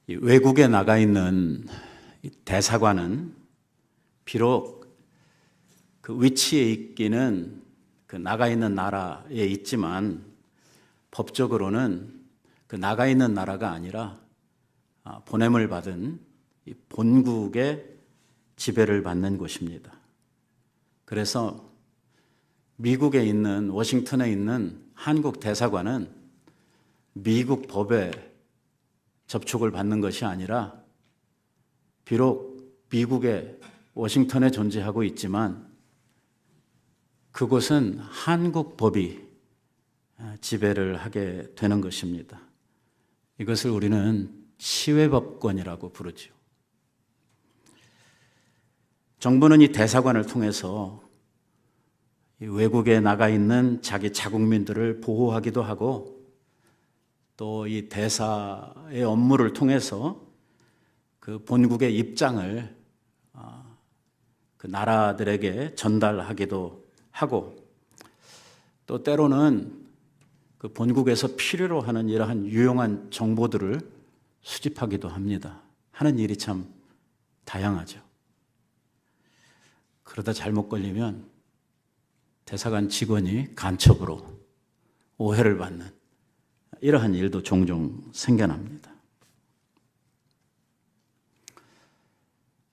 이 외국에 나가 있는 이 대사관은 비록 그 위치에 있기는 그 나가 있는 나라에 있지만 법적으로는 그 나가 있는 나라가 아니라 보냄을 받은 이 본국의 지배를 받는 곳입니다. 그래서 미국에 있는 워싱턴에 있는 한국 대사관은 미국 법에 접촉을 받는 것이 아니라 비록 미국의 워싱턴에 존재하고 있지만 그곳은 한국 법이 지배를 하게 되는 것입니다. 이것을 우리는 치외법권이라고 부르죠. 정부는 이 대사관을 통해서 외국에 나가 있는 자기 자국민들을 보호하기도 하고 또 이 대사의 업무를 통해서 그 본국의 입장을 그 나라들에게 전달하기도 하고 또 때로는 그 본국에서 필요로 하는 이러한 유용한 정보들을 수집하기도 합니다. 하는 일이 참 다양하죠. 그러다 잘못 걸리면 대사관 직원이 간첩으로 오해를 받는 이러한 일도 종종 생겨납니다.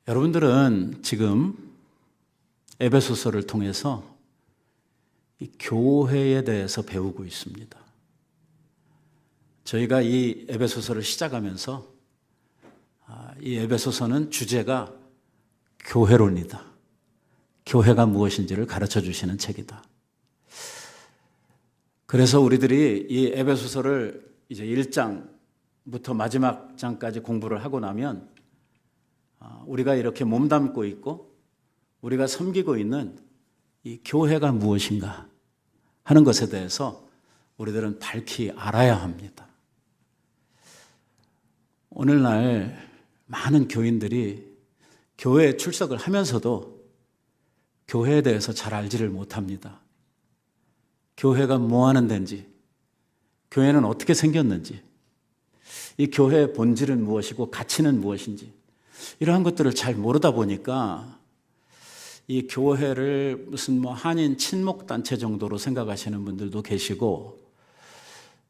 여러분들은 지금 에베소서를 통해서 이 교회에 대해서 배우고 있습니다. 저희가 이 에베소서를 시작하면서 이 에베소서는 주제가 교회론이다. 교회가 무엇인지를 가르쳐 주시는 책이다. 그래서 우리들이 이 에베소서를 이제 1장부터 마지막 장까지 공부를 하고 나면 우리가 이렇게 몸담고 있고 우리가 섬기고 있는 이 교회가 무엇인가 하는 것에 대해서 우리들은 밝히 알아야 합니다. 오늘날 많은 교인들이 교회에 출석을 하면서도 교회에 대해서 잘 알지를 못합니다. 교회가 뭐 하는 데인지, 교회는 어떻게 생겼는지, 이 교회의 본질은 무엇이고 가치는 무엇인지 이러한 것들을 잘 모르다 보니까 이 교회를 무슨 한인 친목단체 정도로 생각하시는 분들도 계시고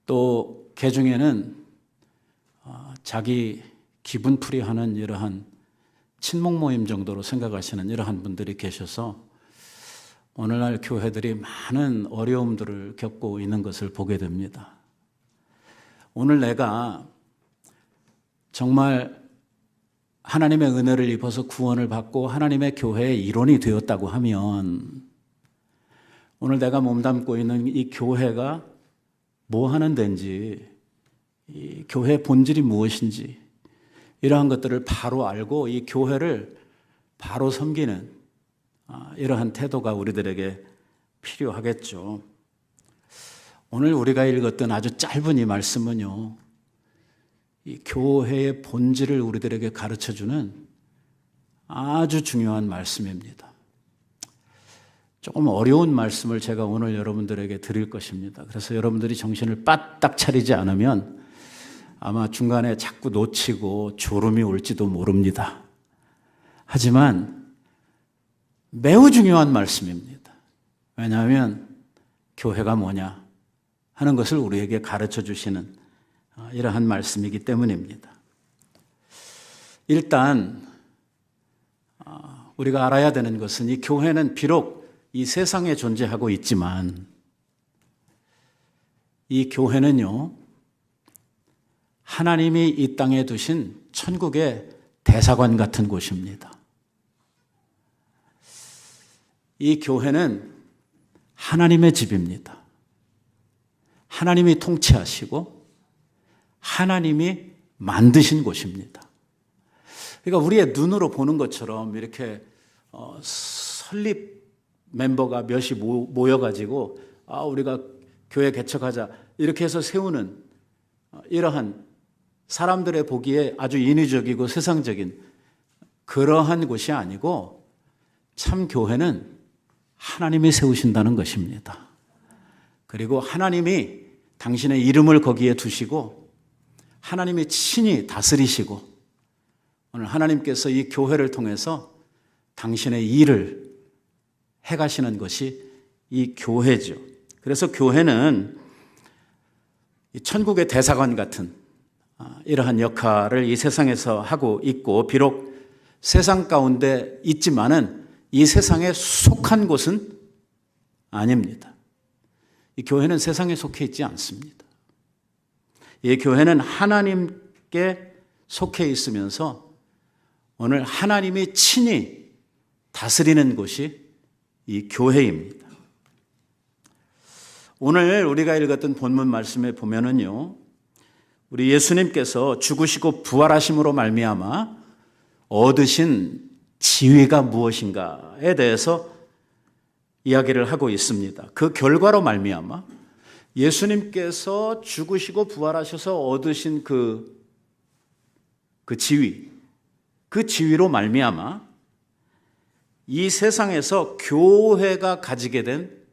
또 개중에는 자기 기분풀이하는 이러한 친목 모임 정도로 생각하시는 이러한 분들이 계셔서 오늘날 교회들이 많은 어려움들을 겪고 있는 것을 보게 됩니다. 오늘 내가 정말 하나님의 은혜를 입어서 구원을 받고 하나님의 교회의 일원이 되었다고 하면 오늘 내가 몸담고 있는 이 교회가 뭐 하는 데인지 이 교회의 본질이 무엇인지 이러한 것들을 바로 알고 이 교회를 바로 섬기는 이러한 태도가 우리들에게 필요하겠죠. 오늘 우리가 읽었던 아주 짧은 이 말씀은요, 이 교회의 본질을 우리들에게 가르쳐주는 아주 중요한 말씀입니다. 조금 어려운 말씀을 제가 오늘 여러분들에게 드릴 것입니다. 그래서 여러분들이 정신을 빠딱 차리지 않으면 아마 중간에 자꾸 놓치고 졸음이 올지도 모릅니다. 하지만 매우 중요한 말씀입니다. 왜냐하면 교회가 뭐냐 하는 것을 우리에게 가르쳐 주시는 이러한 말씀이기 때문입니다. 일단 우리가 알아야 되는 것은 이 교회는 비록 이 세상에 존재하고 있지만 이 교회는요, 하나님이 이 땅에 두신 천국의 대사관 같은 곳입니다. 이 교회는 하나님의 집입니다. 하나님이 통치하시고 하나님이 만드신 곳입니다. 그러니까 우리의 눈으로 보는 것처럼 이렇게 설립 멤버가 몇이 모여가지고 우리가 교회 개척하자 이렇게 해서 세우는 이러한 사람들의 보기에 아주 인위적이고 세상적인 그러한 곳이 아니고 참 교회는 하나님이 세우신다는 것입니다. 그리고 하나님이 당신의 이름을 거기에 두시고 하나님이 친히 다스리시고 오늘 하나님께서 이 교회를 통해서 당신의 일을 해가시는 것이 이 교회죠. 그래서 교회는 천국의 대사관 같은 이러한 역할을 이 세상에서 하고 있고, 비록 세상 가운데 있지만은 이 세상에 속한 곳은 아닙니다. 이 교회는 세상에 속해 있지 않습니다. 이 교회는 하나님께 속해 있으면서 오늘 하나님이 친히 다스리는 곳이 이 교회입니다. 오늘 우리가 읽었던 본문 말씀에 보면은요, 우리 예수님께서 죽으시고 부활하심으로 말미암아 얻으신 지위가 무엇인가에 대해서 이야기를 하고 있습니다. 그 결과로 말미암아 예수님께서 죽으시고 부활하셔서 얻으신 그 지위, 그 지위로 말미암아 이 세상에서 교회가 가지게 된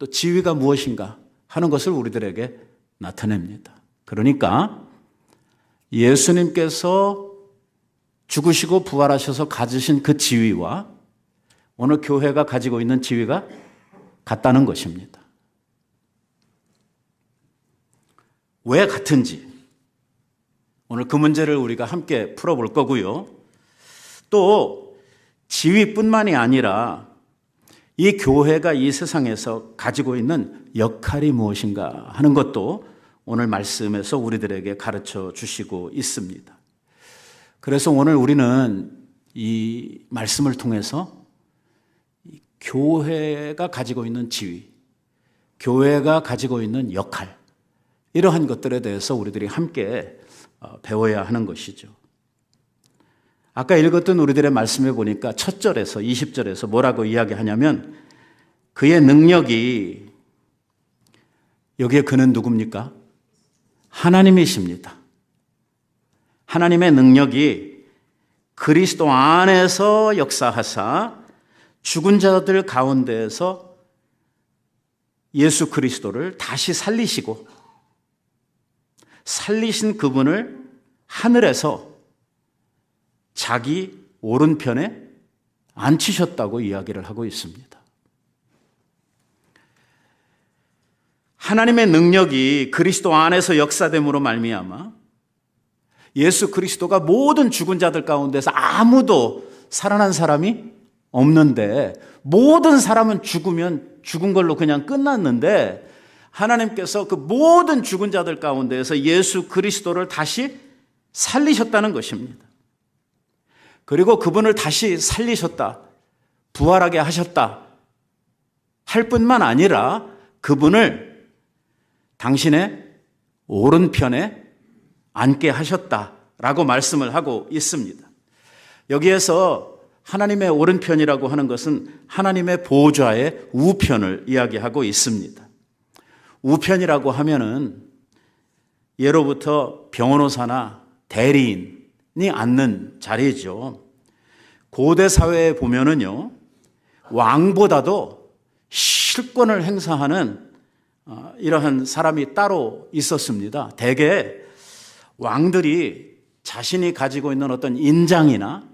또 지위가 무엇인가 하는 것을 우리들에게 나타냅니다. 그러니까 예수님께서 죽으시고 부활하셔서 가지신 그 지위와 오늘 교회가 가지고 있는 지위가 같다는 것입니다. 왜 같은지 오늘 그 문제를 우리가 함께 풀어볼 거고요. 또 지위뿐만이 아니라 이 교회가 이 세상에서 가지고 있는 역할이 무엇인가 하는 것도 오늘 말씀에서 우리들에게 가르쳐 주시고 있습니다. 그래서 오늘 우리는 이 말씀을 통해서 교회가 가지고 있는 지위, 교회가 가지고 있는 역할, 이러한 것들에 대해서 우리들이 함께 배워야 하는 것이죠. 아까 읽었던 우리들의 말씀에 보니까 첫 절에서 20절에서 뭐라고 이야기하냐면 그의 능력이, 여기에 그는 누굽니까? 하나님이십니다. 하나님의 능력이 그리스도 안에서 역사하사 죽은 자들 가운데에서 예수 그리스도를 다시 살리시고 살리신 그분을 하늘에서 자기 오른편에 앉히셨다고 이야기를 하고 있습니다. 하나님의 능력이 그리스도 안에서 역사됨으로 말미암아 예수 그리스도가 모든 죽은 자들 가운데서 아무도 살아난 사람이 없는데, 모든 사람은 죽으면 죽은 걸로 그냥 끝났는데 하나님께서 그 모든 죽은 자들 가운데에서 예수 그리스도를 다시 살리셨다는 것입니다. 그리고 그분을 다시 살리셨다, 부활하게 하셨다 할 뿐만 아니라 그분을 당신의 오른편에 앉게 하셨다라고 말씀을 하고 있습니다. 여기에서 하나님의 오른편이라고 하는 것은 하나님의 보좌의 우편을 이야기하고 있습니다. 우편이라고 하면은 예로부터 병원호사나 대리인이 앉는 자리죠. 고대 사회에 보면은요, 왕보다도 실권을 행사하는 이러한 사람이 따로 있었습니다. 대개 왕들이 자신이 가지고 있는 어떤 인장이나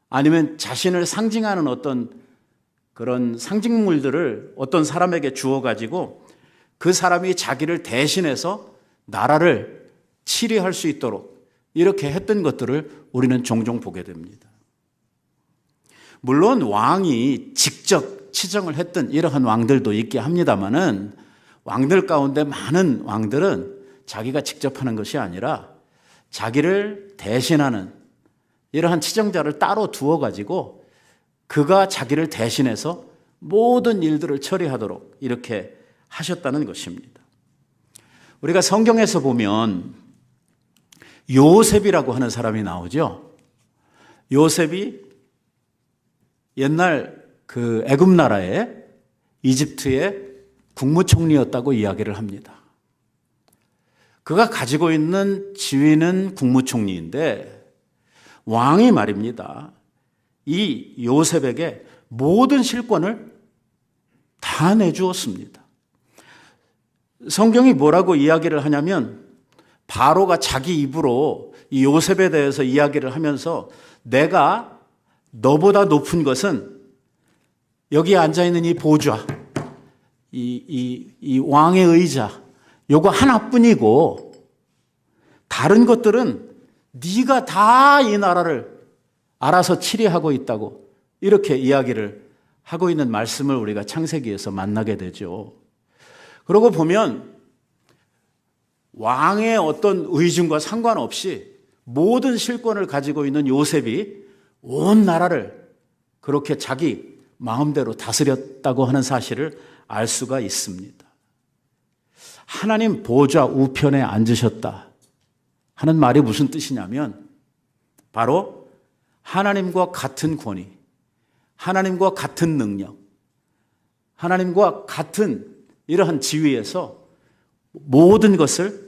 아니면 자신을 상징하는 어떤 그런 상징물들을 어떤 사람에게 주어 가지고 그 사람이 자기를 대신해서 나라를 치리할 수 있도록 이렇게 했던 것들을 우리는 종종 보게 됩니다. 물론 왕이 직접 치정을 했던 이러한 왕들도 있게 합니다마는 왕들 가운데 많은 왕들은 자기가 직접 하는 것이 아니라 자기를 대신하는 이러한 치정자를 따로 두어 가지고 그가 자기를 대신해서 모든 일들을 처리하도록 이렇게 하셨다는 것입니다. 우리가 성경에서 보면 요셉이라고 하는 사람이 나오죠. 요셉이 옛날 그 애굽 나라의 이집트의 국무총리였다고 이야기를 합니다. 그가 가지고 있는 지위는 국무총리인데 왕이 말입니다, 이 요셉에게 모든 실권을 다 내주었습니다. 성경이 뭐라고 이야기를 하냐면 바로가 자기 입으로 이 요셉에 대해서 이야기를 하면서 내가 너보다 높은 것은 여기 앉아있는 이 보좌, 이 왕의 의자, 요거 하나뿐이고 다른 것들은 네가 다 이 나라를 알아서 치리하고 있다고 이렇게 이야기를 하고 있는 말씀을 우리가 창세기에서 만나게 되죠. 그러고 보면 왕의 어떤 의중과 상관없이 모든 실권을 가지고 있는 요셉이 온 나라를 그렇게 자기 마음대로 다스렸다고 하는 사실을 알 수가 있습니다. 하나님 보좌 우편에 앉으셨다 하는 말이 무슨 뜻이냐면 바로 하나님과 같은 권위, 하나님과 같은 능력, 하나님과 같은 이러한 지위에서 모든 것을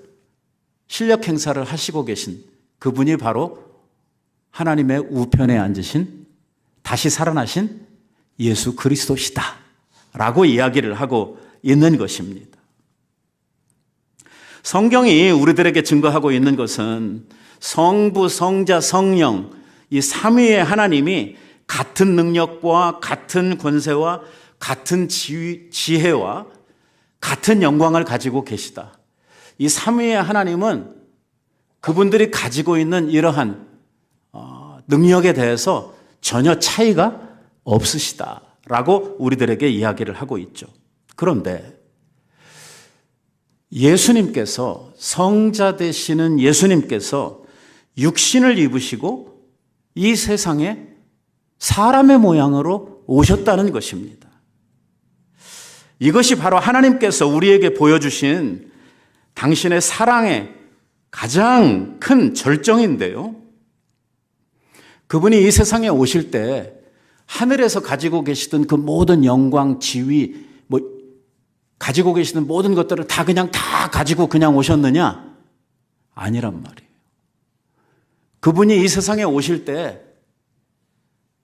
실력 행사를 하시고 계신 그분이 바로 하나님의 우편에 앉으신 다시 살아나신 예수 그리스도시다 라고 이야기를 하고 있는 것입니다. 성경이 우리들에게 증거하고 있는 것은 성부, 성자, 성령 이 삼위의 하나님이 같은 능력과 같은 권세와 같은 지혜와 같은 영광을 가지고 계시다. 이 삼위의 하나님은 그분들이 가지고 있는 이러한 능력에 대해서 전혀 차이가 없으시다라고 우리들에게 이야기를 하고 있죠. 그런데 예수님께서 성자 되시는 예수님께서 육신을 입으시고 이 세상에 사람의 모양으로 오셨다는 것입니다. 이것이 바로 하나님께서 우리에게 보여주신 당신의 사랑의 가장 큰 절정인데요. 그분이 이 세상에 오실 때 하늘에서 가지고 계시던 그 모든 영광, 지위, 가지고 계시는 모든 것들을 다 가지고 그냥 오셨느냐? 아니란 말이에요. 그분이 이 세상에 오실 때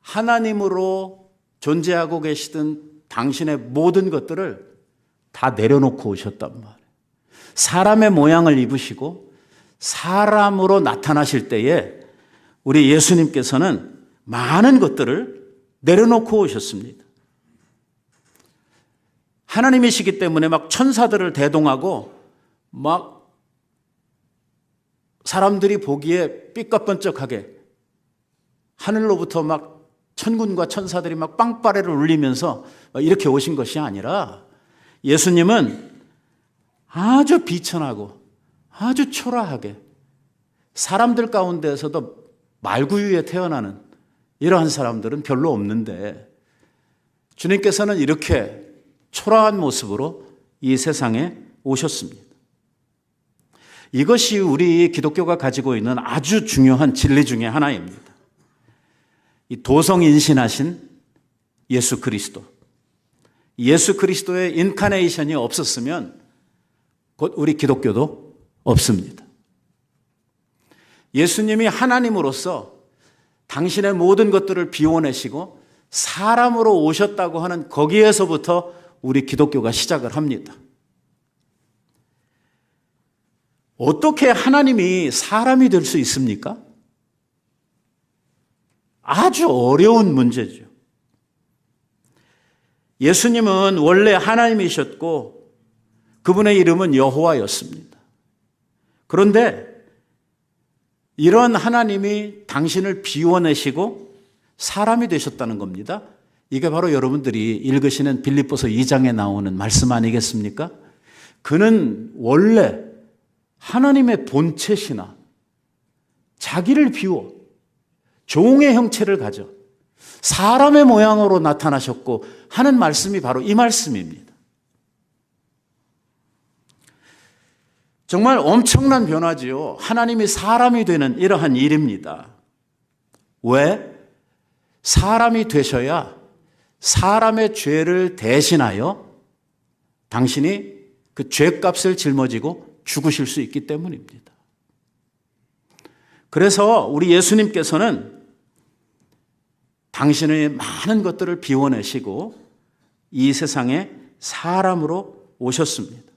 하나님으로 존재하고 계시던 당신의 모든 것들을 다 내려놓고 오셨단 말이에요. 사람의 모양을 입으시고 사람으로 나타나실 때에 우리 예수님께서는 많은 것들을 내려놓고 오셨습니다. 하나님이시기 때문에 막 천사들을 대동하고 막 사람들이 보기에 삐까뻔쩍하게 하늘로부터 막 천군과 천사들이 막 빵빠레를 울리면서 이렇게 오신 것이 아니라 예수님은 아주 비천하고 아주 초라하게 사람들 가운데에서도 말구유에 태어나는 이러한 사람들은 별로 없는데 주님께서는 이렇게 초라한 모습으로 이 세상에 오셨습니다. 이것이 우리 기독교가 가지고 있는 아주 중요한 진리 중에 하나입니다. 이 도성인신하신 예수 그리스도. 예수 그리스도의 인카네이션이 없었으면 곧 우리 기독교도 없습니다. 예수님이 하나님으로서 당신의 모든 것들을 비워내시고 사람으로 오셨다고 하는 거기에서부터 우리 기독교가 시작을 합니다. 어떻게 하나님이 사람이 될 수 있습니까? 아주 어려운 문제죠. 예수님은 원래 하나님이셨고 그분의 이름은 여호와였습니다. 그런데 이런 하나님이 당신을 비워내시고 사람이 되셨다는 겁니다. 이게 바로 여러분들이 읽으시는 빌립보서 2장에 나오는 말씀 아니겠습니까? 그는 원래 하나님의 본체시나 자기를 비워 종의 형체를 가져 사람의 모양으로 나타나셨고 하는 말씀이 바로 이 말씀입니다. 정말 엄청난 변화지요. 하나님이 사람이 되는 이러한 일입니다. 왜? 사람이 되셔야 사람의 죄를 대신하여 당신이 그 죄값을 짊어지고 죽으실 수 있기 때문입니다. 그래서 우리 예수님께서는 당신의 많은 것들을 비워내시고 이 세상에 사람으로 오셨습니다.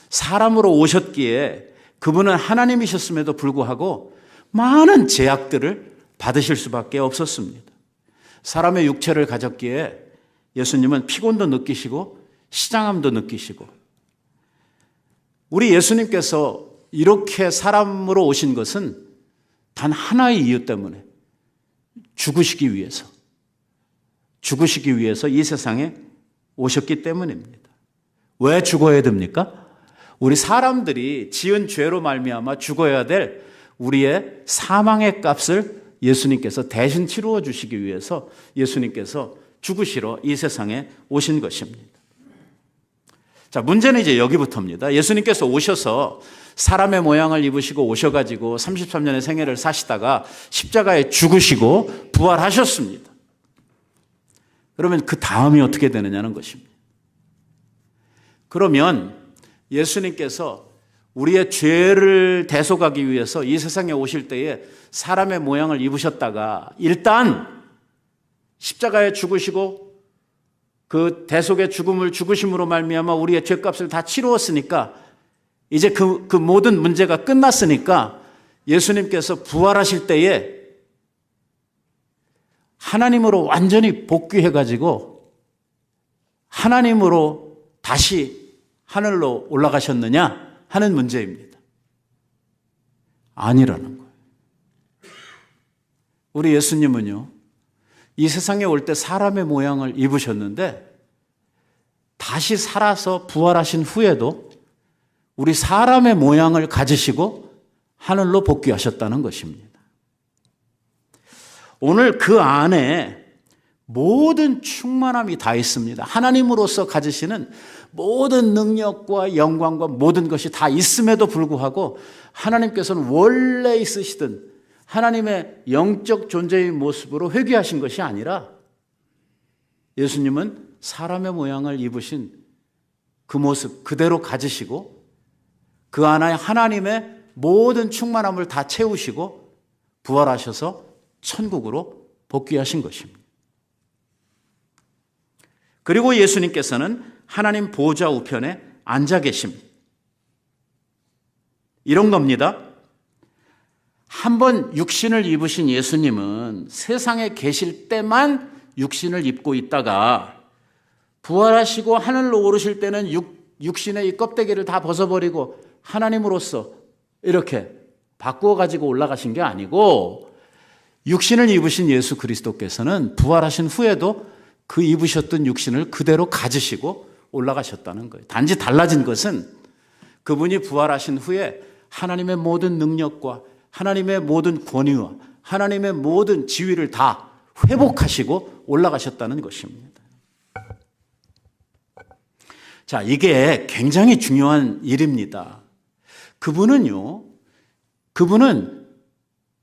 사람으로 오셨기에 그분은 하나님이셨음에도 불구하고 많은 제약들을 받으실 수밖에 없었습니다. 사람의 육체를 가졌기에 예수님은 피곤도 느끼시고 시장함도 느끼시고, 우리 예수님께서 이렇게 사람으로 오신 것은 단 하나의 이유 때문에, 죽으시기 위해서 이 세상에 오셨기 때문입니다. 왜 죽어야 됩니까? 우리 사람들이 지은 죄로 말미암아 죽어야 될 우리의 사망의 값을 예수님께서 대신 치루어 주시기 위해서 예수님께서 죽으시러 이 세상에 오신 것입니다. 자, 문제는 이제 여기부터입니다. 예수님께서 오셔서 사람의 모양을 입으시고 오셔가지고 33년의 생애를 사시다가 십자가에 죽으시고 부활하셨습니다. 그러면 그 다음이 어떻게 되느냐는 것입니다. 그러면 예수님께서 우리의 죄를 대속하기 위해서 이 세상에 오실 때에 사람의 모양을 입으셨다가 일단 십자가에 죽으시고 그 대속의 죽음을 죽으심으로 말미암아 우리의 죄값을 다 치루었으니까 이제 그 모든 문제가 끝났으니까 예수님께서 부활하실 때에 하나님으로 완전히 복귀해가지고 하나님으로 다시 하늘로 올라가셨느냐 하는 문제입니다. 아니라는 거예요. 우리 예수님은요, 이 세상에 올 때 사람의 모양을 입으셨는데 다시 살아서 부활하신 후에도 우리 사람의 모양을 가지시고 하늘로 복귀하셨다는 것입니다. 오늘 그 안에 모든 충만함이 다 있습니다. 하나님으로서 가지시는 모든 능력과 영광과 모든 것이 다 있음에도 불구하고 하나님께서는 원래 있으시던 하나님의 영적 존재의 모습으로 회귀하신 것이 아니라 예수님은 사람의 모양을 입으신 그 모습 그대로 가지시고 그 안에 하나님의 모든 충만함을 다 채우시고 부활하셔서 천국으로 복귀하신 것입니다. 그리고 예수님께서는 하나님 보좌 우편에 앉아 계십니다. 이런 겁니다. 한번 육신을 입으신 예수님은 세상에 계실 때만 육신을 입고 있다가 부활하시고 하늘로 오르실 때는 육신의 이 껍데기를 다 벗어버리고 하나님으로서 이렇게 바꾸어 가지고 올라가신 게 아니고 육신을 입으신 예수 그리스도께서는 부활하신 후에도 그 입으셨던 육신을 그대로 가지시고 올라가셨다는 거예요. 단지 달라진 것은 그분이 부활하신 후에 하나님의 모든 능력과 하나님의 모든 권위와 하나님의 모든 지위를 다 회복하시고 올라가셨다는 것입니다. 자, 이게 굉장히 중요한 일입니다. 그분은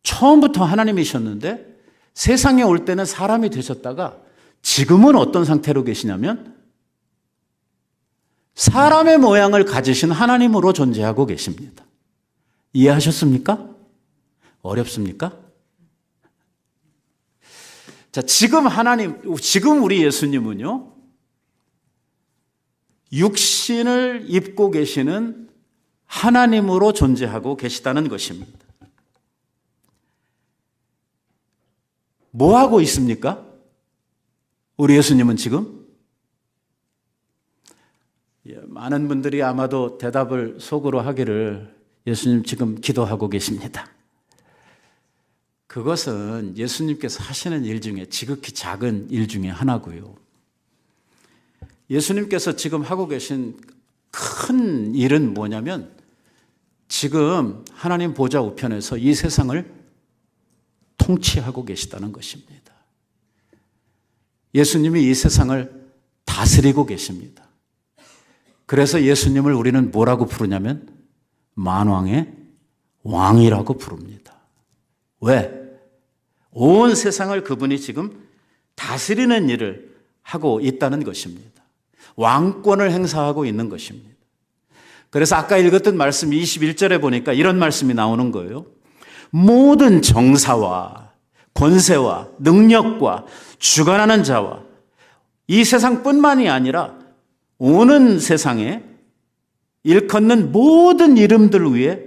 처음부터 하나님이셨는데 세상에 올 때는 사람이 되셨다가 지금은 어떤 상태로 계시냐면 사람의 모양을 가지신 하나님으로 존재하고 계십니다. 이해하셨습니까? 어렵습니까? 자, 지금 우리 예수님은요, 육신을 입고 계시는 하나님으로 존재하고 계시다는 것입니다. 뭐 하고 있습니까? 우리 예수님은 지금? 많은 분들이 아마도 대답을 속으로 하기를 예수님 지금 기도하고 계십니다. 그것은 예수님께서 하시는 일 중에 지극히 작은 일 중에 하나고요. 예수님께서 지금 하고 계신 큰 일은 뭐냐면 지금 하나님 보좌 우편에서 이 세상을 통치하고 계시다는 것입니다. 예수님이 이 세상을 다스리고 계십니다. 그래서 예수님을 우리는 뭐라고 부르냐면 만왕의 왕이라고 부릅니다. 왜? 온 세상을 그분이 지금 다스리는 일을 하고 있다는 것입니다. 왕권을 행사하고 있는 것입니다. 그래서 아까 읽었던 말씀 21절에 보니까 이런 말씀이 나오는 거예요. 모든 정사와 권세와 능력과 주관하는 자와 이 세상뿐만이 아니라 오는 세상에 일컫는 모든 이름들 위에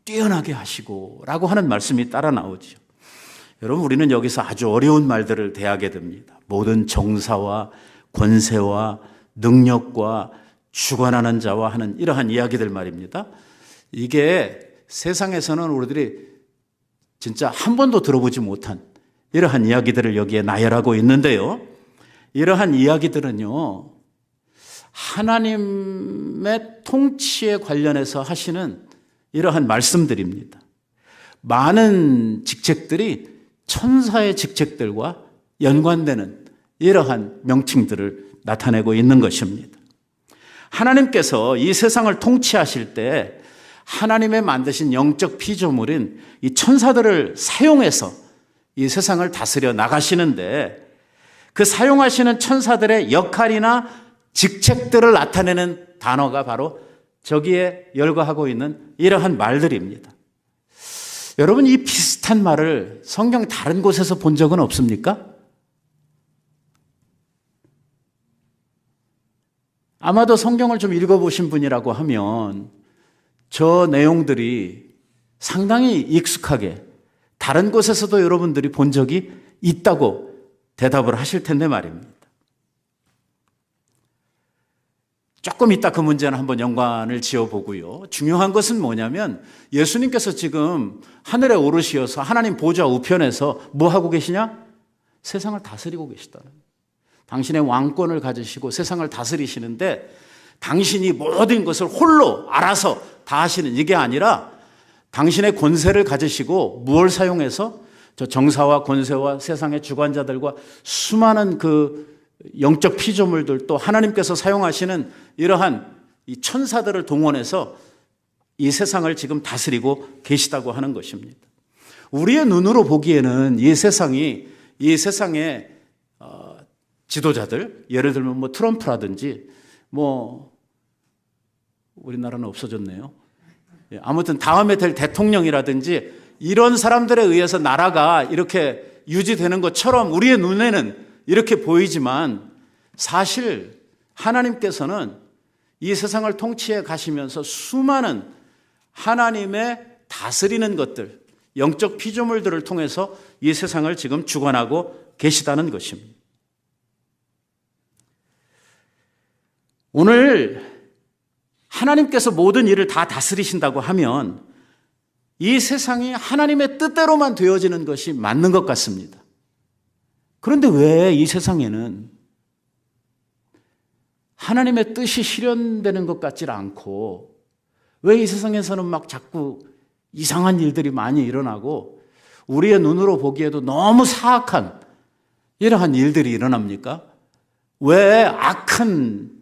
뛰어나게 하시고 라고 하는 말씀이 따라 나오죠. 여러분, 우리는 여기서 아주 어려운 말들을 대하게 됩니다. 모든 정사와 권세와 능력과 주관하는 자와 하는 이러한 이야기들 말입니다. 이게 세상에서는 우리들이 진짜 한 번도 들어보지 못한 이러한 이야기들을 여기에 나열하고 있는데요. 이러한 이야기들은요, 하나님의 통치에 관련해서 하시는 이러한 말씀들입니다. 많은 직책들이 천사의 직책들과 연관되는 이러한 명칭들을 나타내고 있는 것입니다. 하나님께서 이 세상을 통치하실 때 하나님의 만드신 영적 피조물인 이 천사들을 사용해서 이 세상을 다스려 나가시는데, 그 사용하시는 천사들의 역할이나 직책들을 나타내는 단어가 바로 저기에 열거하고 있는 이러한 말들입니다. 여러분, 이 비슷한 말을 성경 다른 곳에서 본 적은 없습니까? 아마도 성경을 좀 읽어보신 분이라고 하면 저 내용들이 상당히 익숙하게 다른 곳에서도 여러분들이 본 적이 있다고 대답을 하실 텐데 말입니다. 조금 이따 그 문제는 한번 연관을 지어보고요. 중요한 것은 뭐냐면 예수님께서 지금 하늘에 오르시어서 하나님 보좌 우편에서 뭐 하고 계시냐? 세상을 다스리고 계시다는. 당신의 왕권을 가지시고 세상을 다스리시는데 당신이 모든 것을 홀로 알아서 다 하시는 이게 아니라 당신의 권세를 가지시고 무엇을 사용해서 저 정사와 권세와 세상의 주관자들과 수많은 그 영적 피조물들 또 하나님께서 사용하시는 이러한 이 천사들을 동원해서 이 세상을 지금 다스리고 계시다고 하는 것입니다. 우리의 눈으로 보기에는 이 세상의 지도자들, 예를 들면 뭐 트럼프라든지 뭐 우리나라는 없어졌네요. 아무튼 다음에 될 대통령이라든지 이런 사람들에 의해서 나라가 이렇게 유지되는 것처럼 우리의 눈에는 이렇게 보이지만 사실 하나님께서는 이 세상을 통치해 가시면서 수많은 하나님의 다스리는 것들, 영적 피조물들을 통해서 이 세상을 지금 주관하고 계시다는 것입니다. 오늘 하나님께서 모든 일을 다 다스리신다고 하면 이 세상이 하나님의 뜻대로만 되어지는 것이 맞는 것 같습니다. 그런데 왜 이 세상에는 하나님의 뜻이 실현되는 것 같지 않고 왜 이 세상에서는 막 자꾸 이상한 일들이 많이 일어나고 우리의 눈으로 보기에도 너무 사악한 이러한 일들이 일어납니까? 왜 악한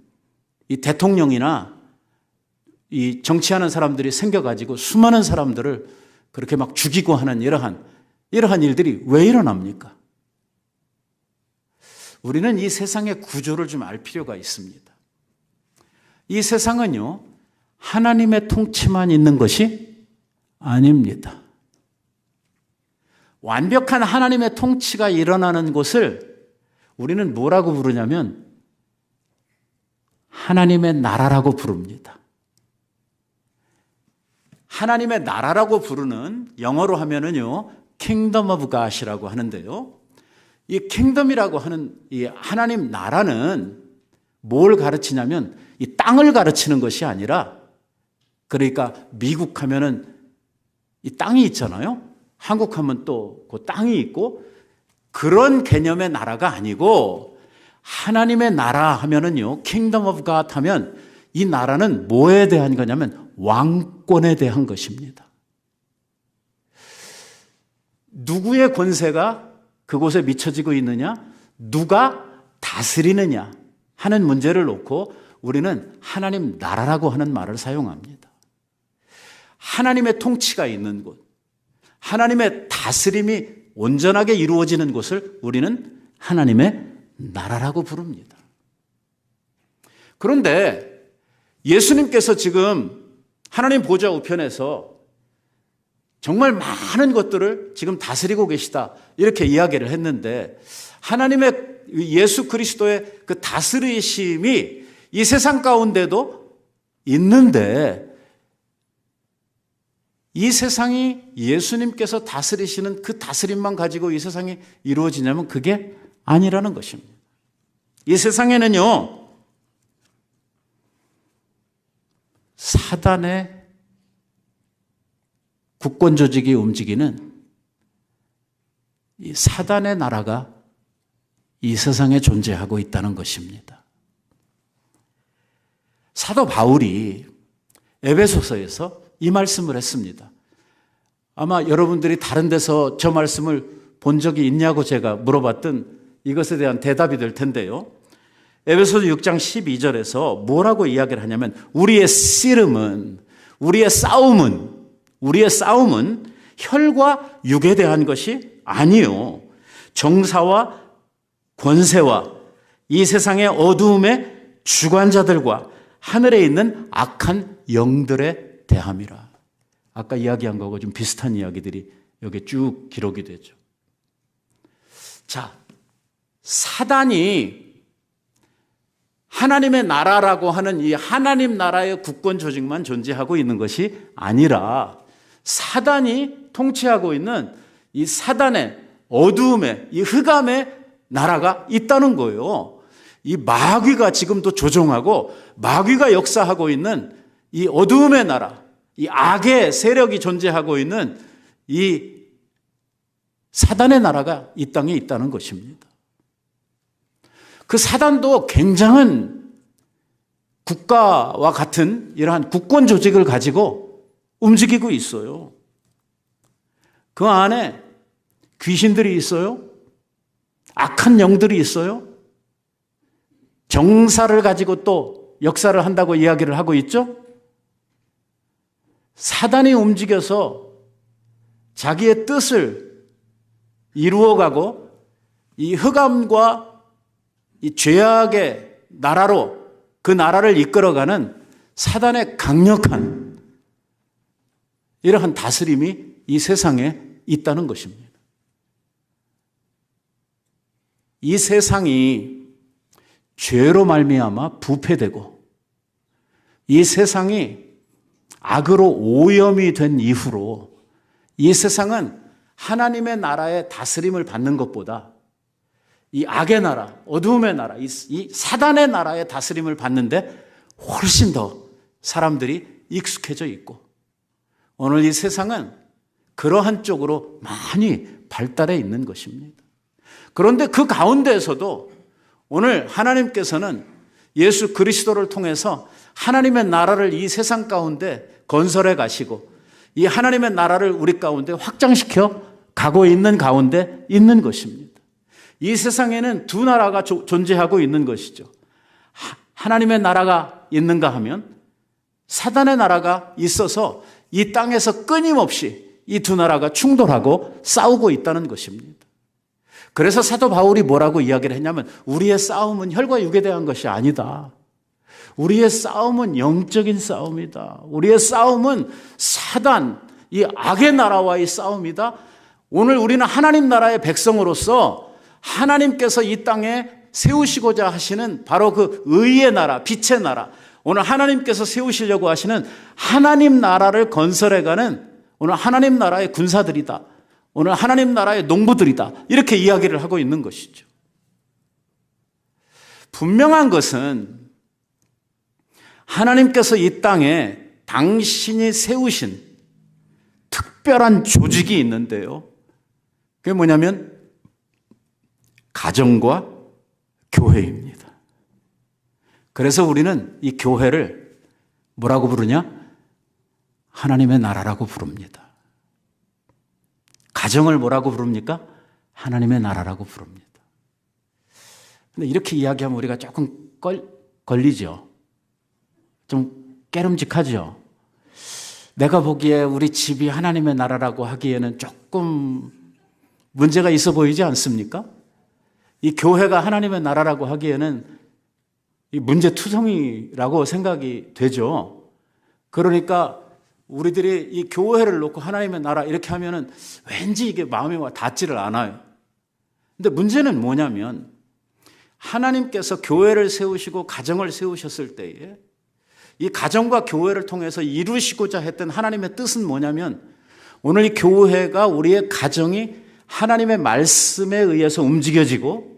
이 대통령이나 이 정치하는 사람들이 생겨가지고 수많은 사람들을 그렇게 막 죽이고 하는 이러한 일들이 왜 일어납니까? 우리는 이 세상의 구조를 좀 알 필요가 있습니다. 이 세상은요, 하나님의 통치만 있는 것이 아닙니다. 완벽한 하나님의 통치가 일어나는 곳을 우리는 뭐라고 부르냐면 하나님의 나라라고 부릅니다. 하나님의 나라라고 부르는 영어로 하면은요, Kingdom of God이라고 하는데요. 이 킹덤이라고 하는 이 하나님 나라는 뭘 가르치냐면 이 땅을 가르치는 것이 아니라, 그러니까 미국 하면은 이 땅이 있잖아요. 한국 하면 또 그 땅이 있고 그런 개념의 나라가 아니고 하나님의 나라 하면은요, Kingdom of God 하면 이 나라는 뭐에 대한 거냐면 왕권에 대한 것입니다. 누구의 권세가 그곳에 미쳐지고 있느냐, 누가 다스리느냐 하는 문제를 놓고 우리는 하나님 나라라고 하는 말을 사용합니다. 하나님의 통치가 있는 곳, 하나님의 다스림이 온전하게 이루어지는 곳을 우리는 하나님의 나라라고 부릅니다. 그런데 예수님께서 지금 하나님 보좌 우편에서 정말 많은 것들을 지금 다스리고 계시다 이렇게 이야기를 했는데, 하나님의 예수 그리스도의 그 다스리심이 이 세상 가운데도 있는데 이 세상이 예수님께서 다스리시는 그 다스림만 가지고 이 세상이 이루어지냐면 그게 아니라는 것입니다. 이 세상에는요, 사단의 국권 조직이 움직이는 이 사단의 나라가 이 세상에 존재하고 있다는 것입니다. 사도 바울이 에베소서에서 이 말씀을 했습니다. 아마 여러분들이 다른 데서 저 말씀을 본 적이 있냐고 제가 물어봤던 이것에 대한 대답이 될 텐데요. 에베소서 6장 12절에서 뭐라고 이야기를 하냐면 우리의 씨름은, 우리의 싸움은 혈과 육에 대한 것이 아니요, 정사와 권세와 이 세상의 어두움의 주관자들과 하늘에 있는 악한 영들에 대함이라. 아까 이야기한 거하고 좀 비슷한 이야기들이 여기 쭉 기록이 되죠. 자, 사단이 하나님의 나라라고 하는 이 하나님 나라의 국권 조직만 존재하고 있는 것이 아니라 사단이 통치하고 있는 이 사단의 어두움의 이 흑암의 나라가 있다는 거예요. 이 마귀가 지금도 조종하고 마귀가 역사하고 있는 이 어두움의 나라, 이 악의 세력이 존재하고 있는 이 사단의 나라가 이 땅에 있다는 것입니다. 그 사단도 굉장한 국가와 같은 이러한 국권 조직을 가지고 움직이고 있어요. 그 안에 귀신들이 있어요. 악한 영들이 있어요. 정사를 가지고 또 역사를 한다고 이야기를 하고 있죠. 사단이 움직여서 자기의 뜻을 이루어가고 이 흑암과 이 죄악의 나라로 그 나라를 이끌어가는 사단의 강력한 이러한 다스림이 이 세상에 있다는 것입니다. 이 세상이 죄로 말미암아 부패되고 이 세상이 악으로 오염이 된 이후로 이 세상은 하나님의 나라의 다스림을 받는 것보다 이 악의 나라, 어두움의 나라, 이 사단의 나라의 다스림을 받는데 훨씬 더 사람들이 익숙해져 있고 오늘 이 세상은 그러한 쪽으로 많이 발달해 있는 것입니다. 그런데 그 가운데에서도 오늘 하나님께서는 예수 그리스도를 통해서 하나님의 나라를 이 세상 가운데 건설해 가시고 이 하나님의 나라를 우리 가운데 확장시켜 가고 있는 가운데 있는 것입니다. 이 세상에는 두 나라가 존재하고 있는 것이죠. 하나님의 나라가 있는가 하면 사단의 나라가 있어서 이 땅에서 끊임없이 이 두 나라가 충돌하고 싸우고 있다는 것입니다. 그래서 사도 바울이 뭐라고 이야기를 했냐면 우리의 싸움은 혈과 육에 대한 것이 아니다. 우리의 싸움은 영적인 싸움이다. 우리의 싸움은 사단, 이 악의 나라와의 싸움이다. 오늘 우리는 하나님 나라의 백성으로서 하나님께서 이 땅에 세우시고자 하시는 바로 그 의의 나라, 빛의 나라, 오늘 하나님께서 세우시려고 하시는 하나님 나라를 건설해가는 오늘 하나님 나라의 군사들이다. 오늘 하나님 나라의 농부들이다. 이렇게 이야기를 하고 있는 것이죠. 분명한 것은 하나님께서 이 땅에 당신이 세우신 특별한 조직이 있는데요. 그게 뭐냐면 가정과 교회입니다. 그래서 우리는 이 교회를 뭐라고 부르냐? 하나님의 나라라고 부릅니다. 가정을 뭐라고 부릅니까? 하나님의 나라라고 부릅니다. 근데 이렇게 이야기하면 우리가 조금 걸리죠. 좀 깨름직하죠. 내가 보기에 우리 집이 하나님의 나라라고 하기에는 조금 문제가 있어 보이지 않습니까? 이 교회가 하나님의 나라라고 하기에는 이 문제투성이라고 생각이 되죠. 그러니까 우리들이 이 교회를 놓고 하나님의 나라 이렇게 하면은 왠지 이게 마음에 닿지를 않아요. 근데 문제는 뭐냐면 하나님께서 교회를 세우시고 가정을 세우셨을 때에 이 가정과 교회를 통해서 이루시고자 했던 하나님의 뜻은 뭐냐면 오늘 이 교회가 우리의 가정이 하나님의 말씀에 의해서 움직여지고